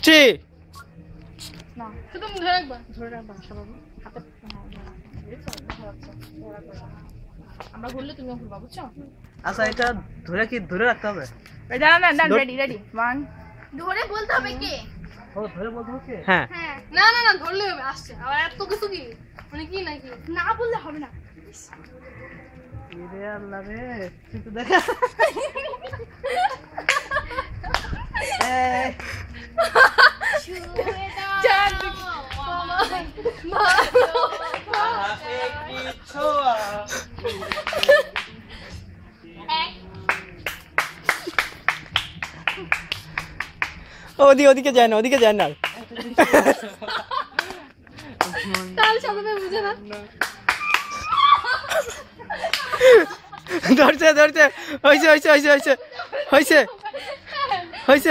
3 না শুধু ধরে রাখবা বাবু হাতে আমরা ঘুরলে তুমিও ঘুরবা বুঝছো আচ্ছা এটা ধরে রাখতে হবে এটা না রেডি 1 ধরে বলতে হবে কে ও ধরে বলতে হবে হ্যাঁ হ্যাঁ না ধরলে হবে আসছে আবার এত কিছু কি মানে কি নাকি না বললে হবে না রে আল্লাহ রে তুই তো দেখ ছুঁয়ে দাও মা কি ছোয়া ওদিকে যায় না তাল সামনে বুঝে না ধরছে হইছে